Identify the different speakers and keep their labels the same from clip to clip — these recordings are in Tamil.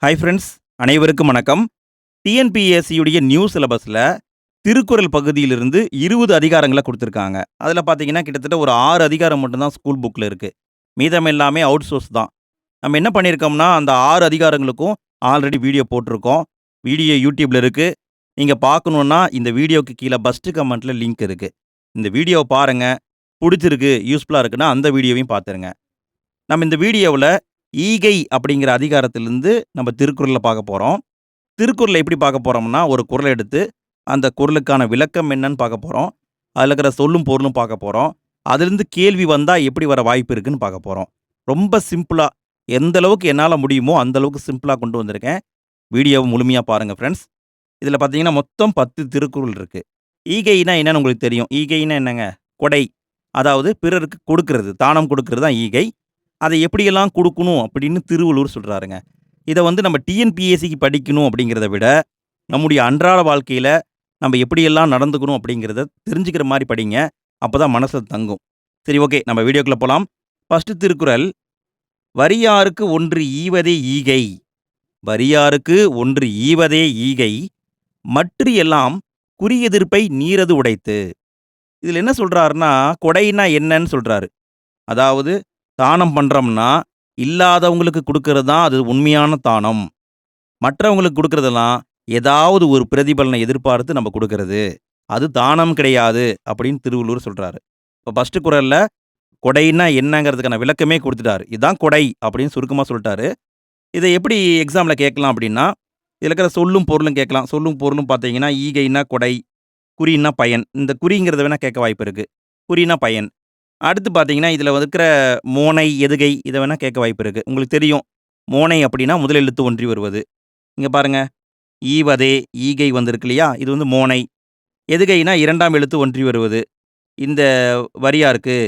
Speaker 1: ஹாய் ஃப்ரெண்ட்ஸ், அனைவருக்கும் வணக்கம். டிஎன்பிஎஸ்சியுடைய நியூ சிலபஸில் திருக்குறள் பகுதியிலிருந்து 20 அதிகாரங்களை கொடுத்துருக்காங்க. அதில் பார்த்தீங்கன்னா கிட்டத்தட்ட ஒரு 6 அதிகாரம் மட்டும்தான் ஸ்கூல் புக்கில் இருக்குது. மீதம் எல்லாமே அவுட் சோர்ஸ் தான். நம்ம என்ன பண்ணியிருக்கோம்னா அந்த 6 அதிகாரங்களுக்கும் ஆல்ரெடி வீடியோ போட்டிருக்கோம். வீடியோ யூடியூப்பில் இருக்குது. நீங்கள் பார்க்கணுன்னா இந்த வீடியோக்கு கீழே ஃபஸ்ட்டு கமெண்ட்டில் லிங்க் இருக்குது. இந்த வீடியோவை பாருங்கள். பிடிச்சிருக்கு, யூஸ்ஃபுல்லாக இருக்குன்னா அந்த வீடியோவையும் பார்த்துருங்க. நம்ம இந்த வீடியோவில் ஈகை அப்படிங்கிற அதிகாரத்திலிருந்து நம்ம திருக்குறளை பார்க்க போகிறோம். திருக்குறளை எப்படி பார்க்க போகிறோம்னா, ஒரு குறளை எடுத்து அந்த குறளுக்கான விளக்கம் என்னன்னு பார்க்க போகிறோம். அதில் இருக்கிற சொல்லும் பொருளும் பார்க்க போகிறோம். அதிலிருந்து கேள்வி வந்தால் எப்படி வர வாய்ப்பு இருக்குன்னு பார்க்க போகிறோம். ரொம்ப சிம்பிளாக, எந்த அளவுக்கு என்னால் முடியுமோ அந்த அளவுக்கு சிம்பிளாக கொண்டு வந்திருக்கேன். வீடியோவை முழுமையாக பாருங்கள் ஃப்ரெண்ட்ஸ். இதில் பார்த்தீங்கன்னா மொத்தம் 10 திருக்குறள் இருக்குது. ஈகைனா என்னன்னு உங்களுக்கு தெரியும். ஈகைனா என்னங்க? கொடை. அதாவது பிறருக்கு கொடுக்கறது, தானம் கொடுக்கறது தான் ஈகை. அதை எப்படியெல்லாம் கொடுக்கணும் அப்படின்னு திருவள்ளுவர் சொல்கிறாருங்க. இதை நம்ம டிஎன்பிஎஸ்சிக்கு படிக்கணும் அப்படிங்கிறத விட நம்முடைய அன்றாட வாழ்க்கையில் நம்ம எப்படியெல்லாம் நடந்துக்கணும் அப்படிங்கிறத தெரிஞ்சுக்கிற மாதிரி படிங்க. அப்போ தான் மனசில் தங்கும். சரி, ஓகே, நம்ம வீடியோக்குள்ளே போகலாம். ஃபஸ்ட்டு திருக்குறள், வரியாருக்கு ஒன்று ஈவதே ஈகை. வரியாருக்கு ஒன்று ஈவதே ஈகை, மற்ற எல்லாம் குறியெதிர்ப்பை நீரது உடைத்து. இதில் என்ன சொல்கிறாருன்னா, கொடைனா என்னன்னு சொல்கிறாரு. அதாவது தானம் பண்ணுறோம்னா இல்லாதவங்களுக்கு கொடுக்கறது தான் அது உண்மையான தானம். மற்றவங்களுக்கு கொடுக்கறதெல்லாம் ஏதாவது ஒரு பிரதிபலனை எதிர்பார்த்து நம்ம கொடுக்கறது, அது தானம் கிடையாது அப்படின்னு திருவள்ளுவர் சொல்கிறாரு. இப்போ ஃபஸ்ட்டு குறளில் கொடைன்னா என்னங்கிறதுக்கான விளக்கமே கொடுத்துட்டாரு. இதுதான் கொடை அப்படின்னு சுருக்கமாக சொல்லிட்டாரு. இதை எப்படி எக்ஸாமில் கேட்கலாம் அப்படின்னா, இதில் இருக்கிற சொல்லும் பொருளும் கேட்கலாம். சொல்லும் பொருளும் பார்த்தீங்கன்னா, ஈகைன்னா கொடை, குறின்னா பயன். இந்த குறிங்கிறத வேணால் கேட்க வாய்ப்பு இருக்குது. குறின்னா பயன். அடுத்து பார்த்தீங்கன்னா, இதில் இருக்கிற மோனை, எதுகை இதை வேணால் கேட்க வாய்ப்பு இருக்குது. உங்களுக்கு தெரியும், மோனை அப்படின்னா முதல் எழுத்து ஒன்றி வருவது. இங்கே பாருங்கள், ஈவதே ஈகை வந்திருக்கு இல்லையா, இது மோனை. எதுகைனா 2ஆம் எழுத்து ஒன்றி வருவது. இந்த வரியாருக்கு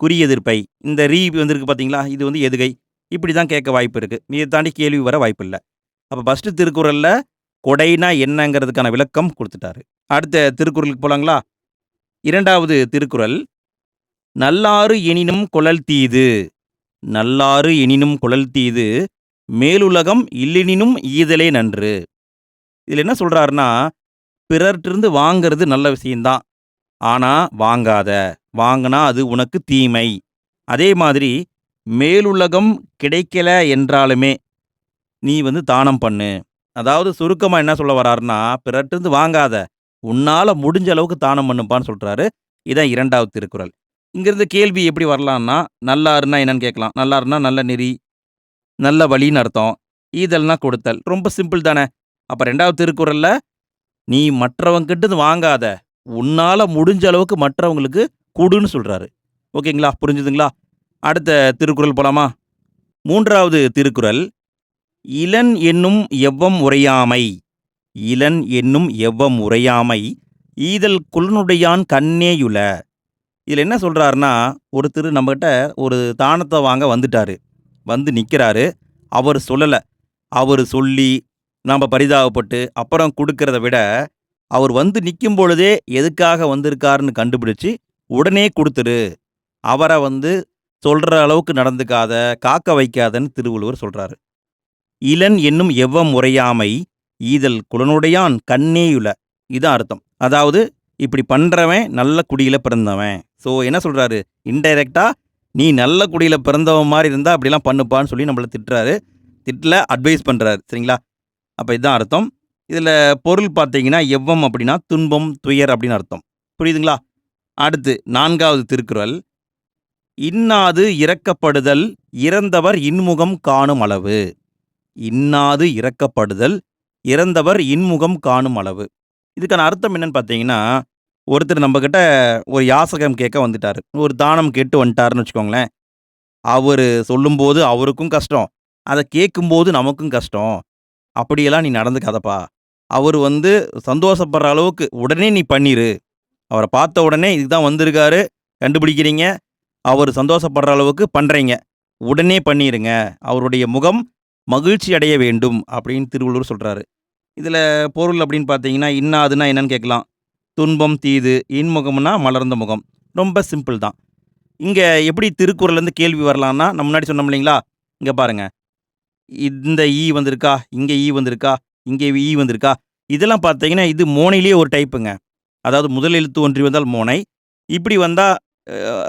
Speaker 1: குறியெதிர்ப்பை, இந்த ரீ வந்திருக்கு பார்த்தீங்களா, இது எதுகை. இப்படி தான் கேட்க வாய்ப்பு இருக்குது. இதை தாண்டி கேள்வி வர வாய்ப்பு இல்லை. அப்போ ஃபஸ்ட்டு திருக்குறளில் கொடைனா என்னங்கிறதுக்கான விளக்கம் கொடுத்துட்டாரு. அடுத்த திருக்குறளுக்கு போகலாங்களா? 2வது திருக்குறள், நல்லாறு எனினும் கொளல் தீது. நல்லாறு எனினும் கொளல் தீது, மேலுலகம் இல்லெனினும் ஈதலே நன்று. இதில் என்ன சொல்கிறாருன்னா, பிறர்கிட்டருந்து வாங்கிறது நல்ல விஷயந்தான். ஆனால் வாங்காத, வாங்கினா அது உனக்கு தீமை. அதே மாதிரி மேலுலகம் கிடைக்கல என்றாலுமே நீ தானம் பண்ணு. அதாவது சுருக்கமாக என்ன சொல்ல வர்றாருன்னா, பிறர்கிட்டருந்து வாங்காத, உன்னால் முடிஞ்ச அளவுக்கு தானம் பண்ணுப்பான்னு சொல்கிறாரு. இதான் 2வது திருக்குறள். இங்கிருந்து கேள்வி எப்படி வரலான்னா, நல்லாருன்னா என்னன்னு கேட்கலாம். நல்லாருன்னா நல்ல நெறி, நல்ல வழின்னு அர்த்தம். ஈதல்னா கொடுத்தல். ரொம்ப சிம்பிள் தானே. அப்போ 2வது திருக்குறளில் நீ மற்றவங்கிட்ட வாங்காத, உன்னால் முடிஞ்ச அளவுக்கு மற்றவங்களுக்கு கொடுன்னு சொல்கிறாரு. ஓகேங்களா, புரிஞ்சுதுங்களா? அடுத்த திருக்குறள் போலாமா? 3வது திருக்குறள், இலன் என்னும் எவ்வம் உரையாமை. இலன் என்னும் எவ்வம் உரையாமை, ஈதல் குலனுடையான் கண்ணேயுல. இதில் என்ன சொல்கிறாருன்னா, ஒருத்தர் நம்மகிட்ட ஒரு தானத்தை வாங்க வந்துட்டார். வந்து நிற்கிறாரு. அவர் சொல்லலை. அவர் சொல்லி நம்ம பரிதாபப்பட்டு அப்புறம் கொடுக்கறத விட, அவர் வந்து நிற்கும் பொழுதே எதுக்காக வந்திருக்காருன்னு கண்டுபிடிச்சி உடனே கொடுத்துரு. அவரை சொல்கிற அளவுக்கு நடந்துக்காத, காக்க வைக்காதன்னு திருவள்ளுவர் சொல்கிறாரு. இலன் என்னும் எவ்வம் உரையாமை, ஈதல் குலனுடையான் கண்ணேயுல. இதுதான் அர்த்தம். அதாவது இப்படி பண்ணுறவன் நல்ல குடியில் பிறந்தவன். ஸோ என்ன சொல்கிறாரு, இன்டைரக்டாக நீ நல்ல குடியில் பிறந்தவன் மாதிரி இருந்தால் அப்படிலாம் பண்ணுப்பான்னு சொல்லி நம்மளை திட்டுறாரு. திட்டல, அட்வைஸ் பண்ணுறாரு. சரிங்களா? அப்போ இதுதான் அர்த்தம். இதில் பொருள் பார்த்தீங்கன்னா, எவ்வம் அப்படின்னா துன்பம், துயர் அப்படின்னு அர்த்தம். புரியுதுங்களா? அடுத்து 4வது திருக்குறள், இன்னாது இரக்கப்படுதல் இறந்தவர் இன்முகம் காணும் அளவு. இன்னாது இரக்கப்படுதல் இறந்தவர் இன்முகம் காணும் அளவு. இதுக்கான அர்த்தம் என்னன்னு பார்த்தீங்கன்னா, ஒருத்தர் நம்மக்கிட்ட ஒரு யாசகம் கேட்க வந்துட்டார். ஒரு தானம் கேட்டு வந்துட்டாருன்னு வச்சுக்கோங்களேன். அவர் சொல்லும்போது அவருக்கும் கஷ்டம், அதை கேட்கும்போது நமக்கும் கஷ்டம். அப்படியெல்லாம் நீ நடந்துக்காதப்பா. அவர் சந்தோஷப்படுற அளவுக்கு உடனே நீ பண்ணிரு. அவரை பார்த்த உடனே இதுதான் வந்திருக்காரு கண்டுபிடிக்கிறீங்க, அவர் சந்தோஷப்படுற அளவுக்கு பண்ணுறீங்க, உடனே பண்ணிடுங்க. அவருடைய முகம் மகிழ்ச்சி அடைய வேண்டும் அப்படின்னு திருவள்ளுவர் சொல்கிறாரு. இதில் பொருள் அப்படின்னு பார்த்தீங்கன்னா, இன்னாதுன்னா என்னன்னு கேட்கலாம். துன்பம் தீது, இன்முகம்னா மலர்ந்த முகம். ரொம்ப சிம்பிள் தான். இங்கே எப்படி திருக்குறள்லேருந்து கேள்வி வரலான்னா, நம்ம முன்னாடி சொன்னோம் இல்லைங்களா, இங்கே பாருங்கள், இந்த ஈ வந்திருக்கா, இங்க ஈ வந்திருக்கா, இங்க ஈ வந்திருக்கா. இதெல்லாம் பார்த்தீங்கன்னா, இது மோனையிலேயே ஒரு டைப்புங்க. அதாவது முதல் எழுத்து ஒன்றி வந்தால் மோனை. இப்படி வந்தா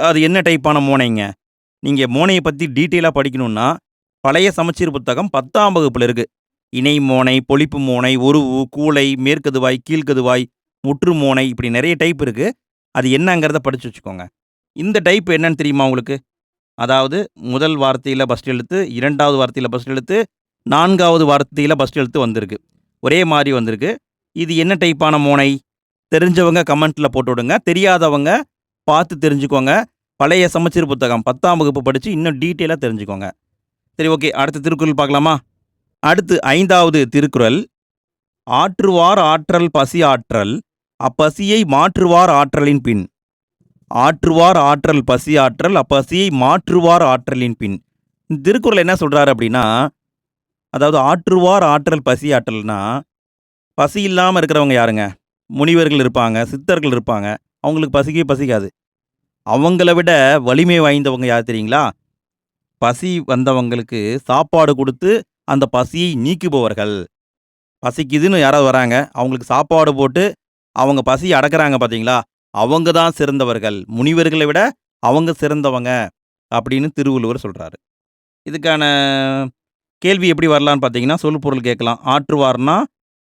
Speaker 1: அது என்ன டைப்பான மோனைங்க? நீங்க மோனைய பத்தி டீட்டெயிலா படிக்கணும்னா, பழைய சமச்சீர் புத்தகம் 10ஆம் வகுப்புல இருக்கு. இணை மோனை, பொழிப்பு மோனை, ஒருவு, கூழை, மேற்கதுவாய், கீழ்க்கதுவாய், முற்று மோனை இப்படி நெறைய டைப் இருக்கு. அது என்னங்கிறத படிச்சு வச்சுக்கோங்க. இந்த டைப் என்னன்னு தெரியுமா உங்களுக்கு? அதாவது முதல் வார்த்தையில ஃபர்ஸ்ட் எழுத்து, 2வது வார்த்தையில ஃபர்ஸ்ட் எழுத்து, 4வது வார்த்தையில ஃபர்ஸ்ட் எழுத்து வந்திருக்கு. ஒரே மாரி வந்திருக்கு. இது என்ன டைப்பான மோனை? தெரிஞ்சவங்க கமெண்ட்ல போட்டு விடுங்க. தெரியாதவங்க பார்த்து தெரிஞ்சுக்கோங்க. பழைய சமச்சீர் புத்தகம் 10ஆம் வகுப்பு படிச்சு இன்னும் டீட்டெயிலா தெரிஞ்சுக்கோங்க. சரி, ஓகே. அடுத்த திருக்குறள் பார்க்கலாமா? அடுத்து 5வது திருக்குறள். "ஆற்றுவார் ஆற்றல் பசி ஆற்றல், அப்பசியை மாற்றுவார் ஆற்றலின் பின்." ஆற்றுவார் ஆற்றல் பசி ஆற்றல், அப்பசியை மாற்றுவார் ஆற்றலின் பின். இந்த திருக்குறள் என்ன சொல்றாரு அப்படின்னா, அதாவது ஆற்றுவார் ஆற்றல் பசி ஆற்றல்னா, பசி இல்லாம இருக்கிறவங்க யாருங்க? முனிவர்கள் இருப்பாங்க, சித்தர்கள் இருப்பாங்க. அவங்களுக்கு பசிக்கவே பசிக்காது. அவங்கள விட வலிமை வாய்ந்தவங்க யார் தெரியுங்களா? பசி வந்தவங்களுக்கு சாப்பாடு குடுத்து, அந்த பசியை நீக்குபவர்கள். பசிக்குதுன்னு யாராவது வராங்க, அவங்களுக்கு சாப்பாடு போட்டு, அவங்க பசிய அடக்குறாங்க பார்த்தீங்களா? அவங்க தான் சிறந்தவர்கள். முனிவர்களை விட அவங்க சிறந்தவங்க அப்படின்னு திருவள்ளுவர் சொல்றாரு. இதுக்கான கேள்வி எப்படி வரலான்னு பார்த்தீங்கன்னா, சொல்பொருள் கேட்கலாம். ஆற்றுவார்னா,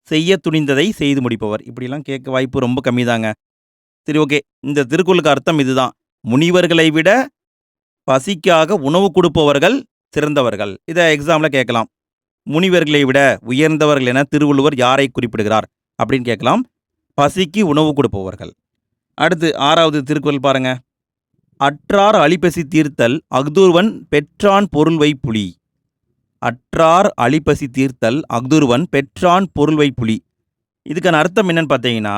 Speaker 1: செய்ய துணிந்ததை செய்து முடிப்பவர். இப்படிலாம் கேட்க வாய்ப்பு ரொம்ப கம்மிதாங்க. சரி, ஓகே. இந்த திருக்குறளுக்கு அர்த்தம் இதுதான். முனிவர்களை விட பசிக்காக உணவு கொடுப்பவர்கள் சிறந்தவர்கள். இத எக்ஸாம்ல கேட்கலாம். முனிவர்களை விட உயர்ந்தவர்கள் என திருவள்ளுவர் யாரை குறிப்பிடுகிறார்? அப்படின்னு கேட்கலாம். பசிக்கு உணவு கொடுப்பவர்கள். அடுத்து 6வது திருக்குறள் பாருங்க. "அற்றார் அழிபசி தீர்த்தல் அஃதொருவன் பெற்றான் பொருள்வை புலி." அற்றார் அழிபசி தீர்த்தல் அஃதொருவன் பெற்றான் பொருள்வை புலி. இதுக்கான அர்த்தம் என்னன்னு பார்த்தீங்கன்னா,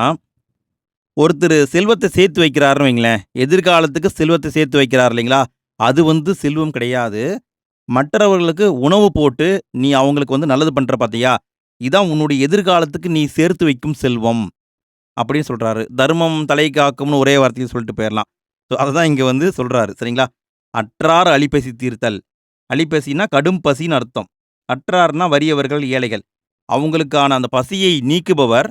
Speaker 1: ஒருத்தர் செல்வத்தை சேர்த்து வைக்கிறாருன்னு வைங்களேன், எதிர்காலத்துக்கு செல்வத்தை சேர்த்து வைக்கிறார் இல்லைங்களா? அது செல்வம் கிடையாது. மற்றவர்களுக்கு உணவு போட்டு நீ அவங்களுக்கு நல்லது பண்ற பார்த்தியா? இதான் உன்னுடைய எதிர்காலத்துக்கு நீ சேர்த்து வைக்கும் செல்வம் அப்படின்னு சொல்றாரு. தர்மம் தலை காக்கும்னு ஒரே வார்த்தையில சொல்லிட்டு போயிரலாம். ஸோ அததான் இங்க சொல்றாரு. சரிங்களா? அற்றார் அழிபசி தீர்த்தல். அழிபசின்னா கடும் பசின்னு அர்த்தம். அற்றார்னா வறியவர்கள், ஏழைகள். அவங்களுக்கான அந்த பசியை நீக்குபவர்,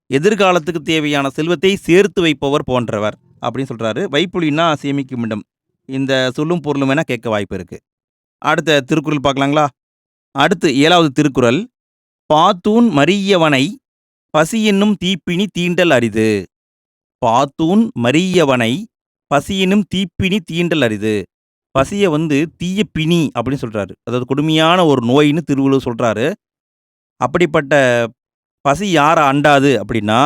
Speaker 1: எதிர்காலத்துக்கு தேவையான செல்வத்தை சேர்த்து வைப்பவர் போன்றவர் அப்படின்னு சொல்றாரு. வைப்புலின்னா சேமிக்கும் இடம். இந்த சொல்லும் பொருளும் வேணா கேட்க வாய்ப்பு இருக்கு. அடுத்த திருக்குறள் பார்க்கலாங்களா? அடுத்து 7வது திருக்குறள். "பாத்தூன் மறியவனை பசியென்னும் தீப்பினி தீண்டல் அரிது." பாத்தூன் மறியவனை பசியெனும் தீப்பினி தீண்டல் அரிது. பசிய தீய பிணி அப்படின்னு சொல்றாரு. அதாவது கொடுமையான ஒரு நோயின்னு திருவள்ளுவர் சொல்றாரு. அப்படிப்பட்ட பசி யார அண்டாது அப்படின்னா,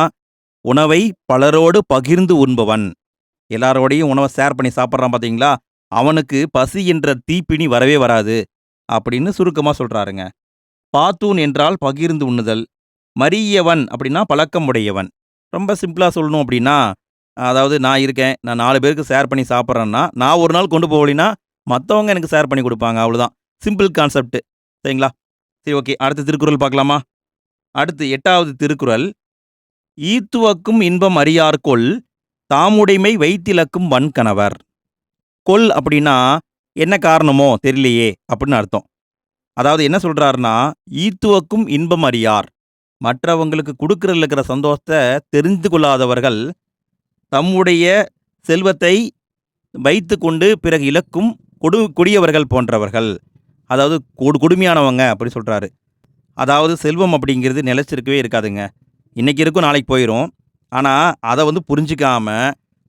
Speaker 1: உணவை பலரோடு பகிர்ந்து உண்பவன். எல்லாரோடையும் உணவ ஷேர் பண்ணி சாப்பிடுறான் பார்த்தீங்களா? அவனுக்கு பசி என்ற தீப்பிணி வரவே வராது அப்படின்னு சுருக்கமா சொல்றாருங்க. பாத்தூன் என்றால் பகிர்ந்து உண்ணுதல். மறியவன் அப்படின்னா பழக்கம் உடையவன். ரொம்ப சிம்பிளா சொல்லணும் அப்படின்னா, அதாவது நான் இருக்கேன். நான் 4 பேருக்கு ஷேர் பண்ணி சாப்பிடுறேன்னா, நான் ஒரு நாள் கொண்டு போகலைன்னா, மத்தவங்க எனக்கு ஷேர் பண்ணி குடுப்பாங்க. அவ்வளோதான். Simple concept. சரிங்களா? சரி, ஓகே. அடுத்த திருக்குறள் பார்க்கலாமா? அடுத்து 8வது திருக்குறள். "ஈத்துவக்கும் இன்பம் அறியார்கொல், தாமுடைமை வைத்திலக்கும் வன்கணவர்." கொல் அப்படின்னா, என்ன காரணமோ தெரியலையே அப்படின்னு அர்த்தம். அதாவது என்ன சொல்றாருன்னா, ஈத்துவக்கும் இன்பம் அறியார். மற்றவங்களுக்கு குடுக்கறதுல இருக்கிற சந்தோஷத்த தெரிந்து கொள்ளாதவர்கள், தம்முடைய செல்வத்தை வைத்துக்கொண்டு பிறகு இழக்கும் கொடியவர்கள் போன்றவர்கள். அதாவது கொடுமையானவங்க அப்படி சொல்றாரு. அதாவது செல்வம் அப்படிங்கிறது நிலைச்சிருக்கவே இருக்காதுங்க. இன்னைக்கு இருக்கும், நாளைக்கு போயிரும். ஆனா, அத புரிஞ்சுக்காம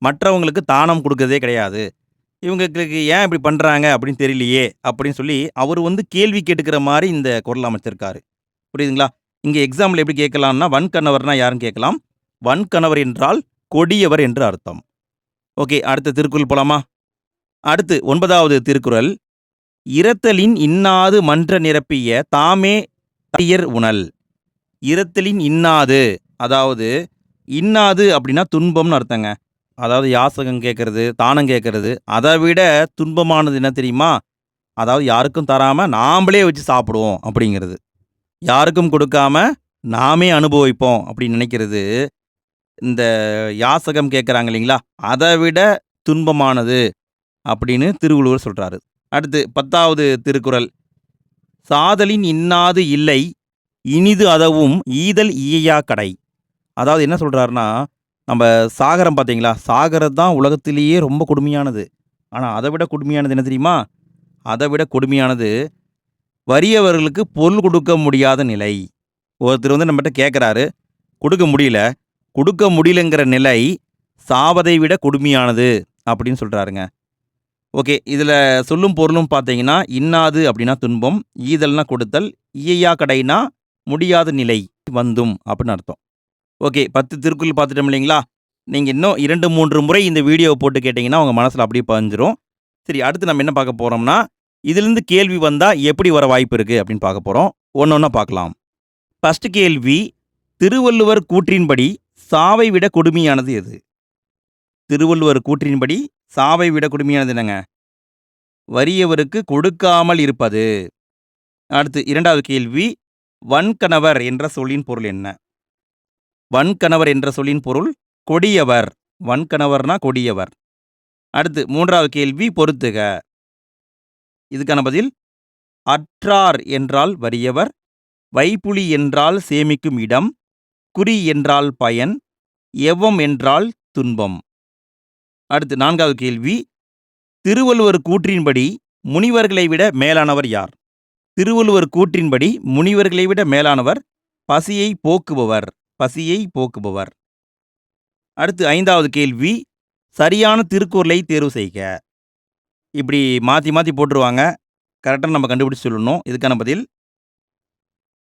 Speaker 1: மற்றவங்களுக்கு தானம் குடுக்கறதே கிடையாது. இவங்களுக்கு ஏன் இப்படி பண்றாங்க அப்படின்னு தெரியலையே அப்படின்னு சொல்லி அவரு கேள்வி கேட்டுக்கிற மாரி இந்த குறள் அமைச்சிருக்காரு. புரியுதுங்களா? இங்க எக்ஸாம்ல எப்படி கேட்கலாம்னா, வன்கணவர்னா யாருன்னு கேட்கலாம். வன்கணவர் என்றால் கொடியவர் என்று அர்த்தம். ஓகே. அடுத்த திருக்குறள் போலாமா? அடுத்து 9வது திருக்குறள். "இரத்தலின் இன்னாது மன்ற நிரப்பிய தாமே தயிர் உணல்." இரத்தலின் இன்னாது, அதாவது இன்னாது அப்படின்னா துன்பம்னு அர்த்தங்க. அதாவது யாசகம் கேட்கறது, தானம் கேட்கறது, அதை விட துன்பமானது என்ன தெரியுமா? அதாவது யாருக்கும் தராம நாமளே வச்சு சாப்பிடுவோம் அப்படிங்கிறது. யாருக்கும் கொடுக்காம நாமே அனுபவிப்போம் அப்படின்னு நினைக்கிறது. இந்த யாசகம் கேட்குறாங்க இல்லைங்களா? அதை விட துன்பமானது அப்படின்னு திருவள்ளுவர் சொல்றாரு. அடுத்து 10வது திருக்குறள். சாதலின் இன்னாது இல்லை இனிது அதவும் ஈதல் ஈயா கடை. அதாவது என்ன சொல்றாருன்னா, நம்ம சாகரம் பார்த்தீங்களா? சாகரம் தான் உலகத்திலேயே ரொம்ப கொடுமையானது. ஆனா, அதை விட கொடுமையானது என்ன தெரியுமா? அதை விட கொடுமையானது வறியவர்களுக்கு பொருள் கொடுக்க முடியாத நிலை. ஒருத்தர் வந்து நம்மகிட்ட கேட்குறாரு, கொடுக்க முடியல. கொடுக்க முடியலங்கிற நிலை சாவதை விட கொடுமையானது அப்படின்னு சொல்றாருங்க. ஓகே. இதில் சொல்லும் பொருளும் பார்த்தீங்கன்னா, இன்னாது அப்படின்னா துன்பம், ஈதல்னா கொடுத்தல், ஈயா கடைனா முடியாத நிலை வந்தும் அப்படின்னு அர்த்தம். ஓகே. 10 திருக்குறள் பார்த்துட்டோம் இல்லைங்களா? நீங்கள் இன்னும் 2, 3 முறை இந்த வீடியோவை போட்டு கேட்டிங்கன்னா உங்கள் மனசில் அப்படியே பதிஞ்சிரும். சரி, அடுத்து நம்ம என்ன பார்க்க போகிறோம்னா, இதிலிருந்து கேள்வி வந்தால் எப்படி வர வாய்ப்பு இருக்குது அப்படின்னு பார்க்க போகிறோம். ஒன்று ஒன்றா பார்க்கலாம். ஃபர்ஸ்ட் கேள்வி, திருவள்ளுவர் கூற்றின்படி சாவை விட கொடுமையானது எது? திருவள்ளுவர் கூற்றின்படி சாவை விட கொடுமையானது என்னங்க? வறியவருக்கு கொடுக்காமல் இருப்பது. அடுத்து 2வது கேள்வி, வன்கணவர் என்ற சொல்லின் பொருள் என்ன? வன்கணவர் என்ற சொல்லின் பொருள் கொடியவர். வன்கணவர்னா கொடியவர். அடுத்து 3வது கேள்வி பொறுத்துக. இதுக்கான பதில், அற்றார் என்றால் வறியவர், வைப்புலி என்றால் சேமிக்கும் இடம், குறி என்றால் பயன், எவ்வம் என்றால் துன்பம். அடுத்து 4வது கேள்வி, திருவள்ளுவர் கூற்றின்படி முனிவர்களை விட மேலானவர் யார்? திருவள்ளுவர் கூற்றின்படி முனிவர்களை விட மேலானவர் பசியை போக்குபவர். பசியை போக்குபவர். அடுத்து 5வது கேள்வி, சரியான திருக்குறளை தேர்வு செய்க. இப்படி மாற்றி மாற்றி போட்டுருவாங்க. கரெக்டாக நம்ம கண்டுபிடிச்சு சொல்லணும். இதுக்கான பதில்,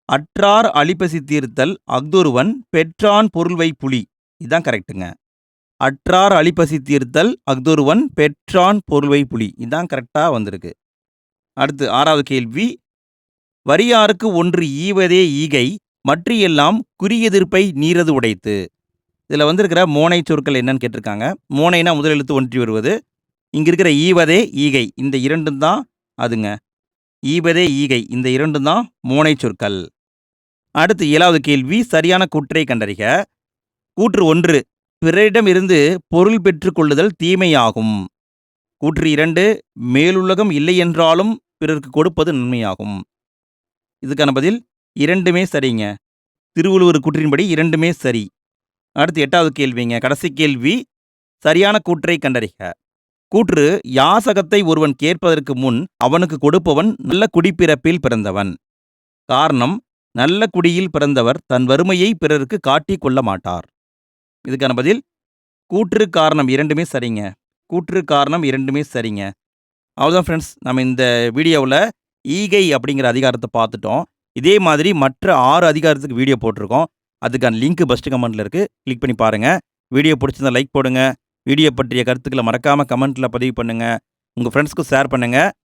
Speaker 1: அற்றார் அழிப்பசி தீர்த்தல் அஃதொருவன் பெற்றான் பொருள்வை புலி. இதுதான் கரெக்டுங்க. அற்றார் அழிப்பசி தீர்த்தல் அஃதொருவன் பெற்றான் பொருள்வை புலி. இதுதான் கரெக்டாக வந்திருக்கு. அடுத்து 6வது கேள்வி, வறியாருக்கு ஒன்று ஈவதே ஈகை மற்றியெல்லாம் குறியெதிர்ப்பை நீரது உடைத்து. இதில் வந்திருக்கிற மோனை சொற்கள் என்னன்னு கேட்டிருக்காங்க. மோனைனா முதல் எழுத்து ஒன்றி வருவது. இங்கே இருக்கிற ஈவதே ஈகை இந்த இரண்டும் தான் அதுங்க. ஈவதே ஈகை இந்த இரண்டும் தான் மோனை சொற்கள். அடுத்து 7வது கேள்வி, சரியான கூற்றை கண்டறிக. கூற்று 1, பிறரிடம் இருந்து பொருள் பெற்றுக்கொள்ளுதல் தீமையாகும். கூற்று 2, மேலுலகம் இல்லை என்றாலும் பிறருக்கு கொடுப்பது நன்மையாகும். இதுக்கான பதில், இரண்டுமே சரிங்க. திருவள்ளுவர் கூற்றின்படி இரண்டுமே சரி. அடுத்து 8வது கேள்விங்க, கடைசி கேள்வி, சரியான கூற்றை கண்டறிக. கூற்று, யாசகத்தை ஒருவன் கேட்பதற்கு முன் அவனுக்கு கொடுப்பவன் நல்ல குடிப்பிறப்பில் பிறந்தவன். காரணம், நல்ல குடியில் பிறந்தவர் தன் வறுமையை பிறருக்கு காட்டிக் கொள்ள மாட்டார். இதுக்கான பதில், கூற்று காரணம் இரண்டுமே சரிங்க. கூற்று காரணம் இரண்டுமே சரிங்க. அவ்வளோதான் ஃப்ரெண்ட்ஸ், நம்ம இந்த வீடியோவில் ஈகை அப்படிங்கிற அதிகாரத்தை பார்த்துட்டோம். இதே மாதிரி மற்ற 6 அதிகாரத்துக்கு வீடியோ போட்டிருக்கோம். அதுக்கான லிங்க் ஃபஸ்ட்டு கமெண்ட்டில் இருக்குது. கிளிக் பண்ணி பாருங்கள். வீடியோ பிடிச்சிருந்தா லைக் போடுங்க. வீடியோ பற்றிய கருத்துக்களை மறக்காமல் கமெண்ட்டில் பதிவு பண்ணுங்கள். உங்கள் ஃப்ரெண்ட்ஸ்க்கு ஷேர் பண்ணுங்கள்.